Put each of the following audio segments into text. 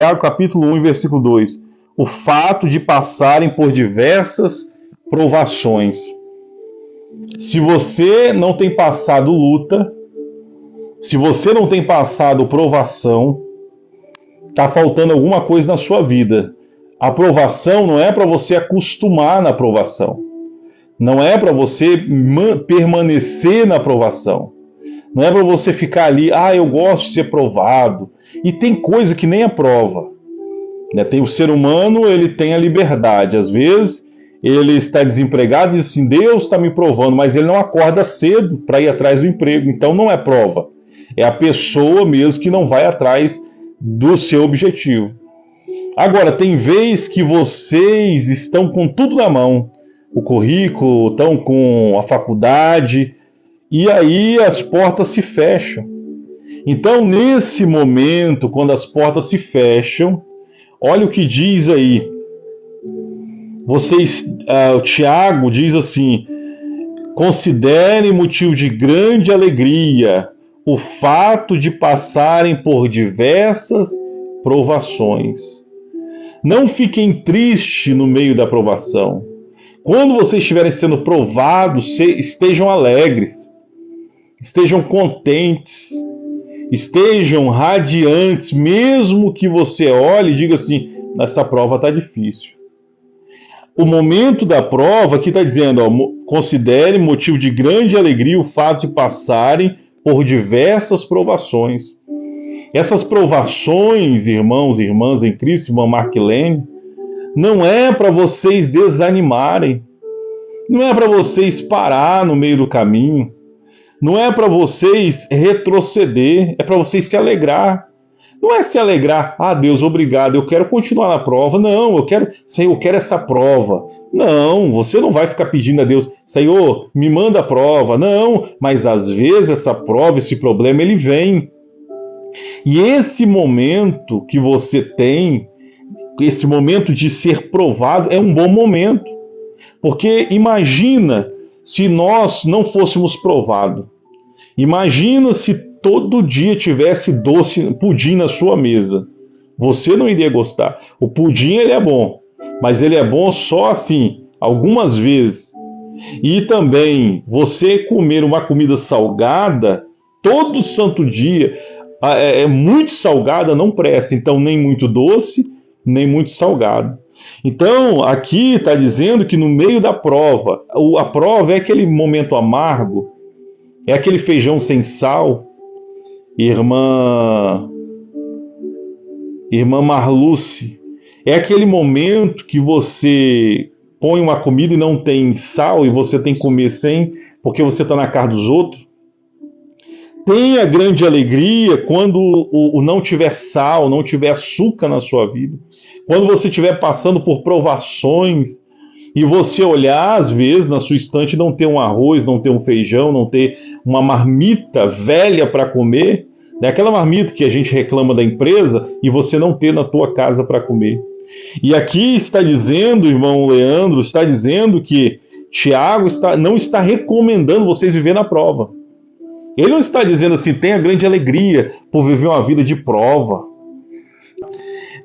capítulo 1, versículo 2. O fato de passarem por diversas provações. Se você não tem passado luta, se você não tem passado provação, está faltando alguma coisa na sua vida. A provação não é para você acostumar na provação. Não é para você permanecer na provação. Não é para você ficar ali, eu gosto de ser provado. E tem coisa que nem é prova. Tem o ser humano, ele tem a liberdade. Às vezes, ele está desempregado e diz assim, Deus está me provando, mas ele não acorda cedo para ir atrás do emprego. Então não é prova. É a pessoa mesmo que não vai atrás do seu objetivo. Agora, tem vez que vocês estão com tudo na mão. O currículo, estão com a faculdade, e aí as portas se fecham. Então, nesse momento, quando as portas se fecham, olha o que diz aí. O Tiago diz assim, considerem motivo de grande alegria o fato de passarem por diversas provações. Não fiquem tristes no meio da provação. Quando vocês estiverem sendo provados, estejam alegres, estejam contentes, estejam radiantes, mesmo que você olhe e diga assim, essa prova está difícil. O momento da prova aqui está dizendo, considere motivo de grande alegria o fato de passarem por diversas provações. Essas provações, irmãos e irmãs em Cristo, irmã Marquilene, não é para vocês desanimarem, não é para vocês parar no meio do caminho, não é para vocês retroceder, é para vocês se alegrar. Não é se alegrar, Deus, obrigado, eu quero continuar na prova. Não, Senhor, eu quero essa prova. Não, você não vai ficar pedindo a Deus, Senhor, me manda a prova. Não, mas às vezes essa prova, esse problema, ele vem. E esse momento que você tem, esse momento de ser provado, é um bom momento. Porque imagina se nós não fôssemos provados. Imagina se todo dia tivesse pudim na sua mesa. Você não iria gostar. O pudim, ele é bom, mas ele é bom só assim, algumas vezes. E também, você comer uma comida salgada, todo santo dia, muito salgada não presta. Então, nem muito doce, nem muito salgado. Então, aqui está dizendo que no meio da prova, a prova é aquele momento amargo, é aquele feijão sem sal. Irmã Marluce, é aquele momento que você põe uma comida e não tem sal e você tem que comer sem, porque você está na casa dos outros. Tenha grande alegria quando não tiver sal, não tiver açúcar na sua vida. Quando você estiver passando por provações e você olhar, às vezes, na sua estante, não ter um arroz, não ter um feijão, não ter uma marmita velha para comer, é aquela marmita que a gente reclama da empresa e você não ter na tua casa para comer. E aqui está dizendo, irmão Leandro, está dizendo que Tiago não está recomendando vocês viver na prova. Ele não está dizendo assim, tenha grande alegria por viver uma vida de prova.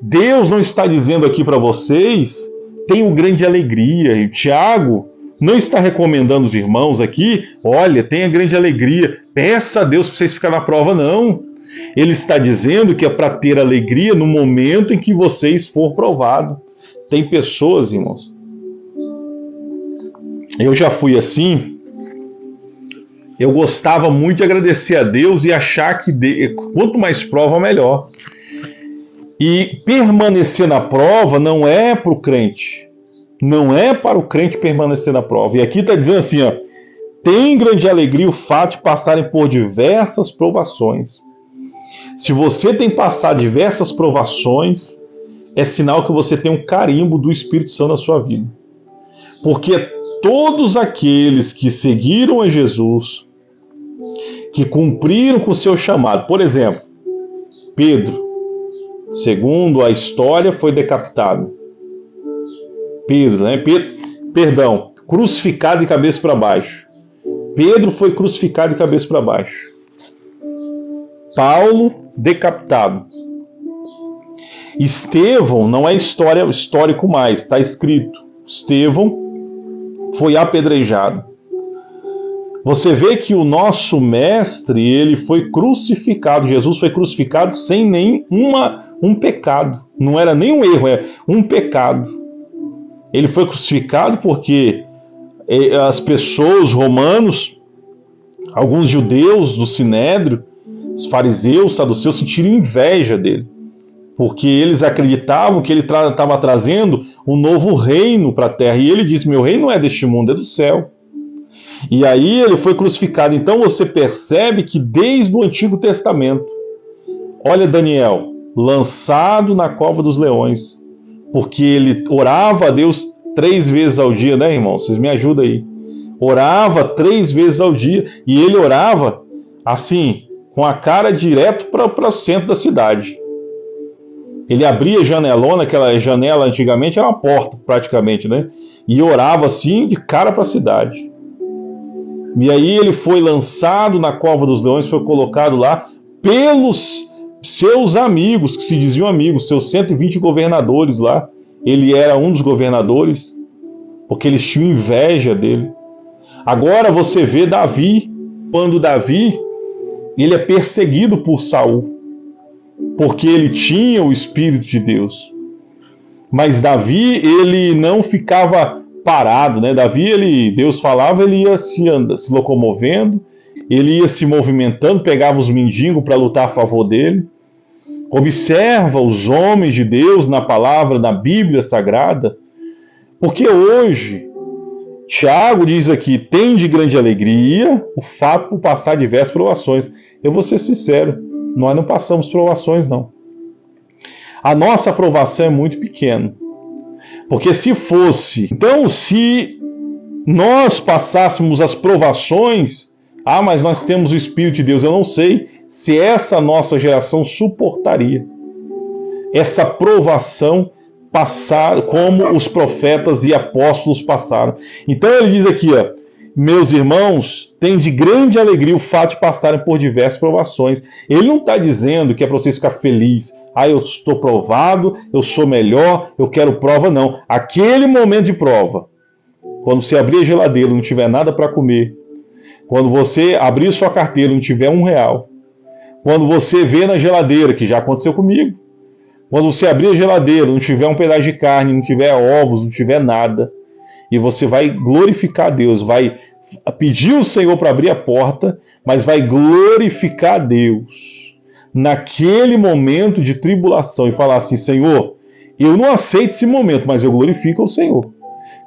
Deus não está dizendo aqui para vocês, tenham grande alegria. E Tiago não está recomendando os irmãos aqui, olha, tenha grande alegria, peça a Deus para vocês ficarem na prova, não. Ele está dizendo que é para ter alegria no momento em que vocês for provado. Tem pessoas, irmãos, eu já fui assim, eu gostava muito de agradecer a Deus e achar que quanto mais prova, melhor. E permanecer na prova não é para o crente. Não é para o crente permanecer na prova. E aqui está dizendo assim, tem grande alegria o fato de passarem por diversas provações. Se você tem passado diversas provações, é sinal que você tem um carimbo do Espírito Santo na sua vida. Porque todos aqueles que seguiram a Jesus, que cumpriram com o seu chamado, por exemplo, Pedro, segundo a história, foi decapitado. Crucificado de cabeça para baixo. Pedro foi crucificado de cabeça para baixo. Paulo, decapitado. Estevão não é histórico mais, está escrito. Estevão foi apedrejado. Você vê que o nosso mestre, ele foi crucificado. Jesus foi crucificado sem um pecado. Não era nem um erro, é um pecado. Ele foi crucificado porque as pessoas, os romanos, alguns judeus do Sinédrio, os fariseus, saduceus, sentiram inveja dele. Porque eles acreditavam que ele estava trazendo um novo reino para a terra. E ele disse, meu reino não é deste mundo, é do céu. E aí ele foi crucificado. Então você percebe que desde o Antigo Testamento, olha Daniel, lançado na cova dos leões, porque ele orava a Deus 3 vezes ao dia, né, irmão? Vocês me ajudam aí. Orava 3 vezes ao dia. E ele orava assim, com a cara direto para o centro da cidade. Ele abria a janelona, aquela janela antigamente era uma porta praticamente, né? E orava assim de cara para a cidade. E aí ele foi lançado na cova dos leões, foi colocado lá pelos seus amigos, que se diziam amigos, seus 120 governadores lá. Ele era um dos governadores, porque eles tinham inveja dele. Agora você vê Davi, quando Davi, ele é perseguido por Saul, porque ele tinha o Espírito de Deus. Mas Davi, ele não ficava parado, né? Davi, Deus falava, ele ia se locomovendo, ele ia se movimentando, pegava os mendigos para lutar a favor dele. Observa os homens de Deus na palavra, na Bíblia Sagrada, porque hoje, Tiago diz aqui, tem de grande alegria o fato por passar diversas provações. Eu vou ser sincero, nós não passamos provações, não. A nossa aprovação é muito pequena. Porque se fosse... Então, se nós passássemos as provações... mas nós temos o Espírito de Deus. Eu não sei se essa nossa geração suportaria essa provação passar como os profetas e apóstolos passaram. Então ele diz aqui, ó, meus irmãos, tem de grande alegria o fato de passarem por diversas provações. Ele não está dizendo que é para vocês ficar felizes. Eu estou provado, eu sou melhor, eu quero prova, não. Aquele momento de prova, quando você abrir a geladeira e não tiver nada para comer, quando você abrir sua carteira e não tiver R$1, quando você vê na geladeira, que já aconteceu comigo, quando você abrir a geladeira, não tiver um pedaço de carne, não tiver ovos, não tiver nada, e você vai glorificar a Deus, vai pedir ao Senhor para abrir a porta, mas vai glorificar a Deus naquele momento de tribulação e falar assim, Senhor, eu não aceito esse momento, mas eu glorifico ao Senhor,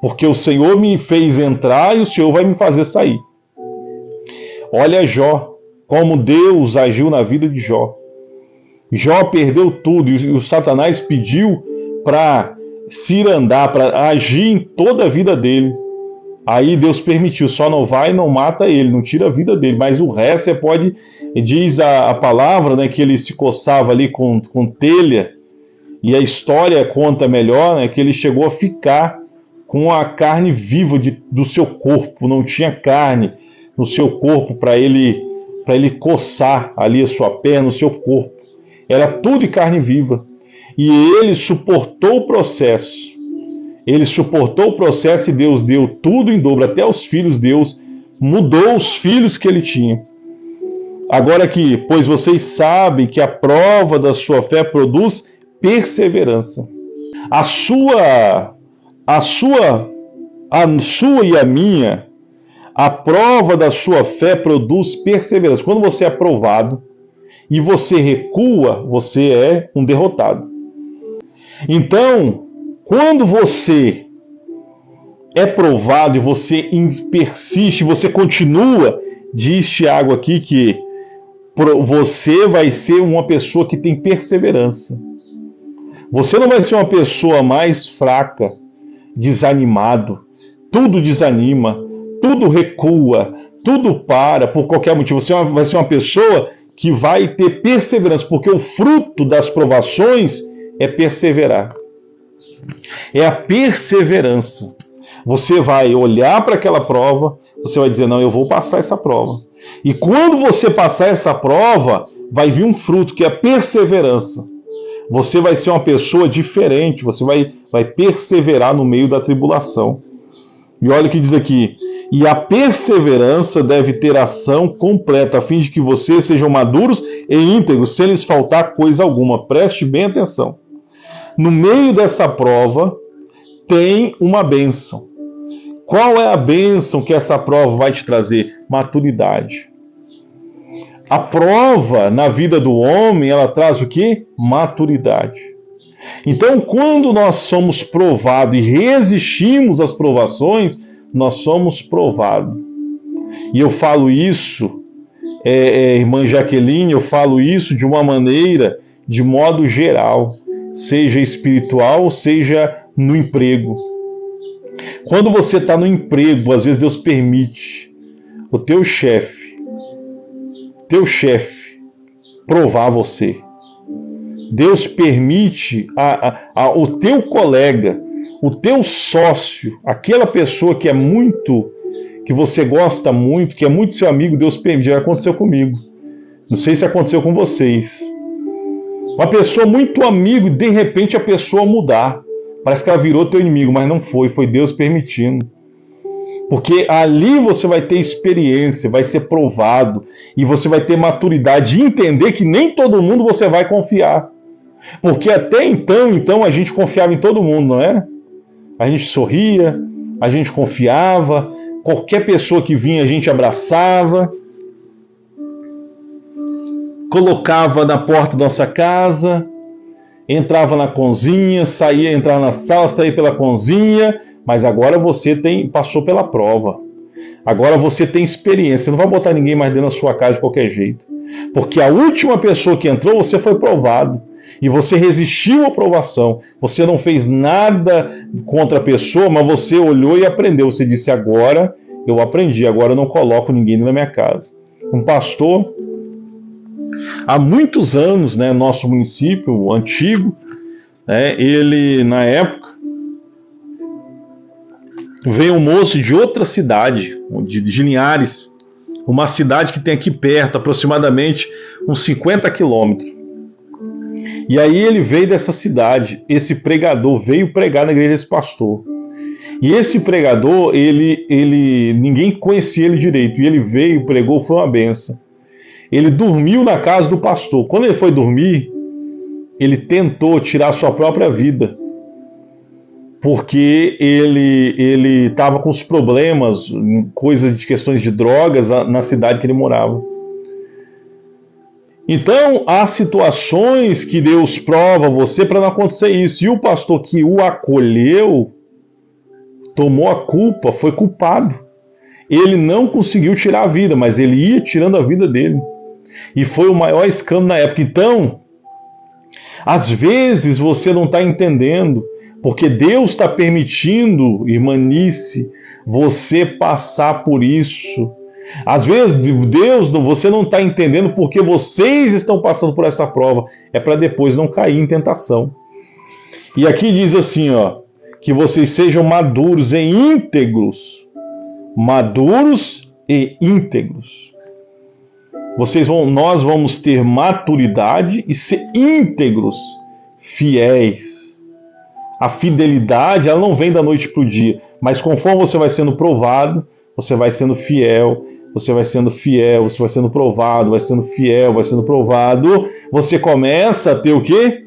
porque o Senhor me fez entrar e o Senhor vai me fazer sair. Olha Jó, como Deus agiu na vida de Jó. Jó perdeu tudo e o Satanás pediu para se irandar, para agir em toda a vida dele. Aí Deus permitiu, só não vai e não mata ele, não tira a vida dele, mas o resto você pode, diz a palavra, né, que ele se coçava ali com telha, e a história conta melhor, né, que ele chegou a ficar com a carne viva do seu corpo, não tinha carne no seu corpo para ele coçar ali a sua perna, o seu corpo. Era tudo de carne viva. E ele suportou o processo. Ele suportou o processo e Deus deu tudo em dobro. Até os filhos, Deus mudou os filhos que ele tinha. Agora aqui, pois vocês sabem que a prova da sua fé produz perseverança. A sua e a minha, a prova da sua fé produz perseverança. Quando você é provado e você recua, você é um derrotado. Então, quando você é provado e você persiste, você continua, diz Tiago aqui que você vai ser uma pessoa que tem perseverança. Você não vai ser uma pessoa mais fraca, desanimado. Tudo desanima, tudo recua, tudo para por qualquer motivo. Você vai ser uma pessoa que vai ter perseverança, porque o fruto das provações é perseverar. É a perseverança. Você vai olhar para aquela prova, você vai dizer, não, eu vou passar essa prova. E quando você passar essa prova, vai vir um fruto, que é a perseverança. Você vai ser uma pessoa diferente, você vai perseverar no meio da tribulação. E olha o que diz aqui: e a perseverança deve ter ação completa, a fim de que vocês sejam maduros e íntegros, sem lhes faltar coisa alguma. Preste bem atenção. No meio dessa prova, tem uma bênção. Qual é a bênção que essa prova vai te trazer? Maturidade. A prova na vida do homem, ela traz o quê? Maturidade. Então, quando nós somos provados e resistimos às provações, nós somos provados. E eu falo isso, irmã Jaqueline, eu falo isso de uma maneira, de modo geral, seja espiritual, seja no emprego. Quando você está no emprego, às vezes Deus permite o teu chefe provar você. Deus permite o teu colega, o teu sócio, aquela pessoa que você gosta muito, que é muito seu amigo, Deus permite. Já aconteceu comigo. Não sei se aconteceu com vocês. Uma pessoa muito amigo e de repente a pessoa mudar. Parece que ela virou teu inimigo, mas não foi Deus permitindo. Porque ali você vai ter experiência, vai ser provado, e você vai ter maturidade de entender que nem todo mundo você vai confiar. Porque até então a gente confiava em todo mundo, não é? A gente sorria, a gente confiava, qualquer pessoa que vinha a gente abraçava, colocava na porta da nossa casa, entrava na cozinha, entrava na sala, saía pela cozinha. Mas agora você passou pela prova. Agora você tem experiência. Você não vai botar ninguém mais dentro da sua casa de qualquer jeito. Porque a última pessoa que entrou, você foi provado. E você resistiu à provação. Você não fez nada contra a pessoa, mas você olhou e aprendeu. Você disse: agora eu aprendi, agora eu não coloco ninguém na minha casa. Um pastor, há muitos anos, nosso município antigo, ele, na época, veio um moço de outra cidade, de Linhares, uma cidade que tem aqui perto, aproximadamente uns 50 quilômetros. E aí ele veio dessa cidade, esse pregador veio pregar na igreja desse pastor. E esse pregador, ninguém conhecia ele direito, e ele veio, pregou, foi uma benção. Ele dormiu na casa do pastor. Quando ele foi dormir, ele tentou tirar sua própria vida, porque ele estava com os problemas, coisas de questões de drogas na cidade que ele morava. Então, há situações que Deus prova você para não acontecer isso. E o pastor que o acolheu, tomou a culpa, foi culpado. Ele não conseguiu tirar a vida, mas ele ia tirando a vida dele. E foi o maior escândalo na época. Então, às vezes você não está entendendo, porque Deus está permitindo, irmanice, você passar por isso. Às vezes, Deus, você não está entendendo porque vocês estão passando por essa prova. É para depois não cair em tentação. E aqui diz assim, que vocês sejam maduros e íntegros. Maduros e íntegros. Nós vamos ter maturidade e ser íntegros, fiéis. A fidelidade, ela não vem da noite para o dia, mas conforme você vai sendo provado, você vai sendo fiel, você vai sendo fiel, você vai sendo provado, vai sendo fiel, vai sendo provado, você começa a ter o quê?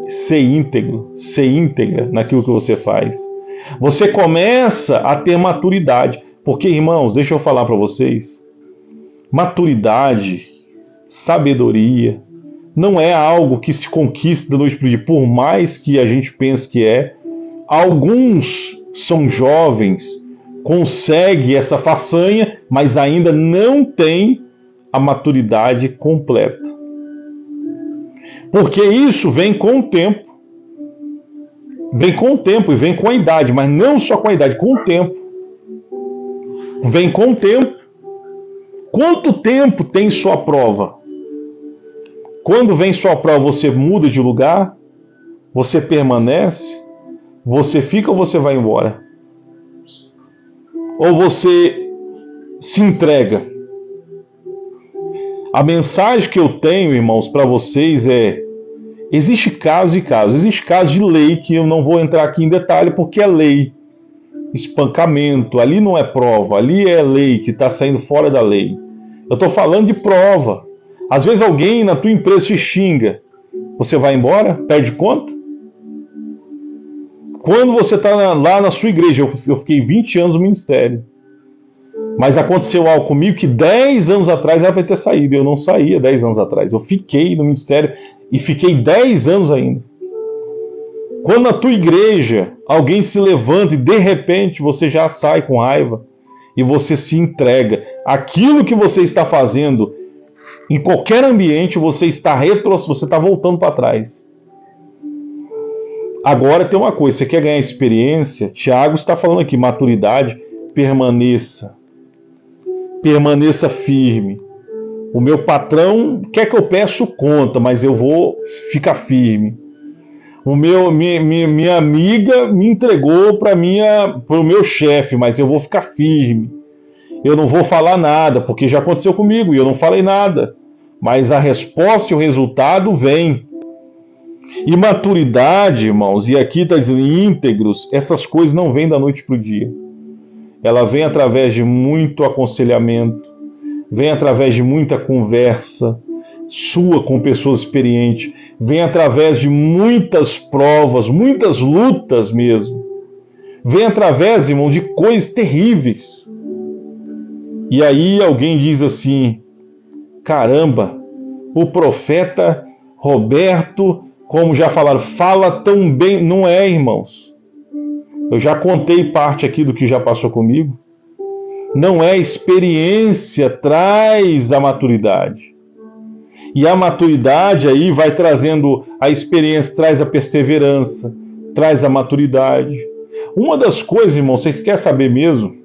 Ser íntegro, ser íntegra naquilo que você faz. Você começa a ter maturidade, porque, irmãos, deixa eu falar para vocês, maturidade, sabedoria, não é algo que se conquista da noite para o dia, por mais que a gente pense que é. Alguns são jovens, conseguem essa façanha, mas ainda não têm a maturidade completa. Porque isso vem com o tempo. Vem com o tempo e vem com a idade, mas não só com a idade, com o tempo. Vem com o tempo. Quanto tempo tem sua prova? Quando vem sua prova, você muda de lugar? Você permanece? Você fica ou você vai embora? Ou você se entrega? A mensagem que eu tenho, irmãos, para vocês é: Existe casos e casos. Existe casos de lei que eu não vou entrar aqui em detalhe porque é lei. Espancamento, ali não é prova, ali é lei que está saindo fora da lei. Eu estou falando de prova. Às vezes alguém na tua empresa te xinga. Você vai embora? Perde conta? Quando você está lá na sua igreja, eu fiquei 20 anos no ministério. Mas aconteceu algo comigo que 10 anos atrás era para ter saído. Eu não saía 10 anos atrás. Eu fiquei no ministério e fiquei 10 anos ainda. Quando na tua igreja alguém se levanta e de repente você já sai com raiva e você se entrega. Aquilo que você está fazendo em qualquer ambiente, você está voltando para trás. Agora tem uma coisa, você quer ganhar experiência? Tiago está falando aqui, maturidade, permaneça. Permaneça firme. O meu patrão quer que eu peça conta, mas eu vou ficar firme. Minha amiga me entregou para o meu chefe, mas eu vou ficar firme. Eu não vou falar nada, porque já aconteceu comigo e eu não falei nada. Mas a resposta e o resultado vem. E maturidade, irmãos, e aqui está dizendo íntegros, essas coisas não vêm da noite para o dia. Ela vem através de muito aconselhamento, vem através de muita conversa sua com pessoas experientes, vem através de muitas provas, muitas lutas mesmo. Vem através, irmão, de coisas terríveis. E aí alguém diz assim, caramba, o profeta Roberto, como já falaram, fala tão bem. Não é, irmãos. Eu já contei parte aqui do que já passou comigo. Não é, experiência traz a maturidade. E a maturidade aí vai trazendo, a experiência traz a perseverança, traz a maturidade. Uma das coisas, irmão, vocês querem saber mesmo?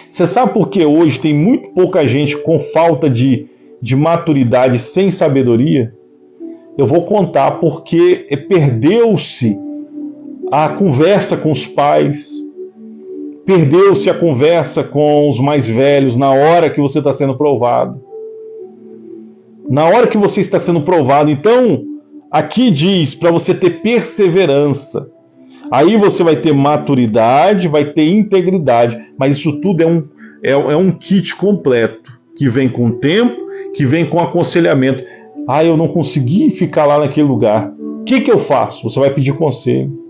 Você sabe por que hoje tem muito pouca gente com falta de maturidade sem sabedoria? Eu vou contar porque perdeu-se a conversa com os pais, perdeu-se a conversa com os mais velhos na hora que você está sendo provado. Na hora que você está sendo provado. Então, aqui diz para você ter perseverança. Aí você vai ter maturidade, vai ter integridade. Mas isso tudo é um kit completo, que vem com o tempo, que vem com aconselhamento. Eu não consegui ficar lá naquele lugar. O que eu faço? Você vai pedir conselho.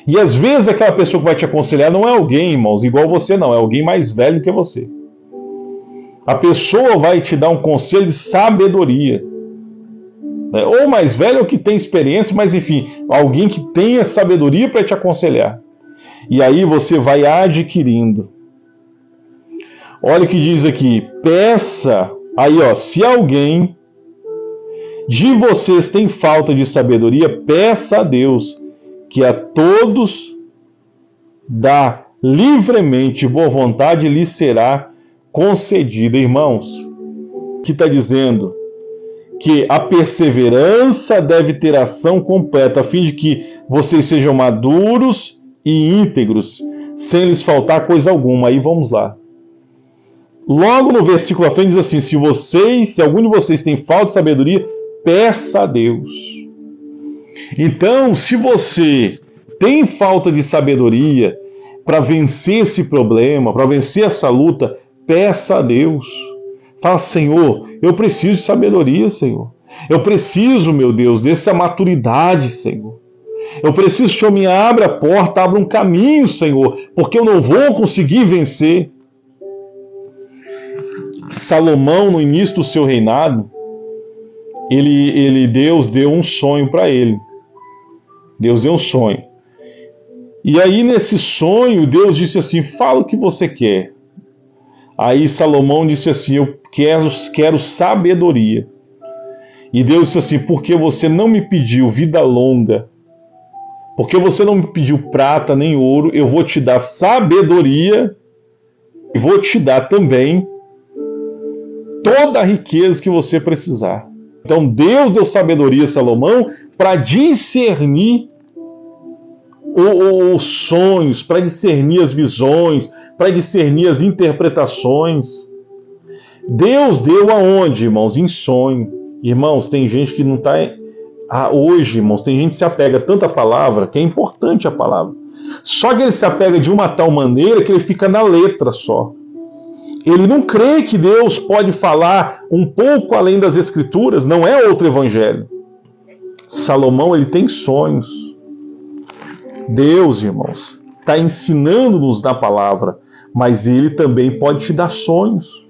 E às vezes aquela pessoa que vai te aconselhar não é alguém, irmãos, igual você não. É alguém mais velho que você. A pessoa vai te dar um conselho de sabedoria. Ou mais velho ou que tem experiência, mas enfim, alguém que tenha sabedoria para te aconselhar. E aí você vai adquirindo. Olha o que diz aqui. Peça. Aí, se alguém de vocês tem falta de sabedoria, peça a Deus, que a todos dá livremente, boa vontade, lhe será concedida. Irmãos, que está dizendo que a perseverança deve ter ação completa, a fim de que vocês sejam maduros e íntegros, sem lhes faltar coisa alguma. Aí vamos lá. Logo no versículo à frente diz assim, se algum de vocês tem falta de sabedoria, peça a Deus. Então, se você tem falta de sabedoria para vencer esse problema, para vencer essa luta, peça a Deus. Fala, Senhor, eu preciso de sabedoria, Senhor. Eu preciso, meu Deus, dessa maturidade, Senhor. Eu preciso que o Senhor me abra a porta, abra um caminho, Senhor, porque eu não vou conseguir vencer. Salomão, no início do seu reinado, Deus deu um sonho para ele. Deus deu um sonho. E aí, nesse sonho, Deus disse assim, fala o que você quer. Aí Salomão disse assim, eu quero sabedoria. E Deus disse assim, porque você não me pediu vida longa, porque você não me pediu prata nem ouro, eu vou te dar sabedoria e vou te dar também toda a riqueza que você precisar. Então Deus deu sabedoria a Salomão para discernir os sonhos, para discernir as visões, para discernir as interpretações. Deus deu aonde, irmãos? Em sonho. Irmãos, tem gente que não está Hoje, irmãos, tem gente que se apega tanto à palavra, que é importante a palavra. Só que ele se apega de uma tal maneira que ele fica na letra só. Ele não crê que Deus pode falar um pouco além das Escrituras, não é outro evangelho. Salomão, ele tem sonhos. Deus, irmãos, está ensinando-nos na palavra, mas ele também pode te dar sonhos.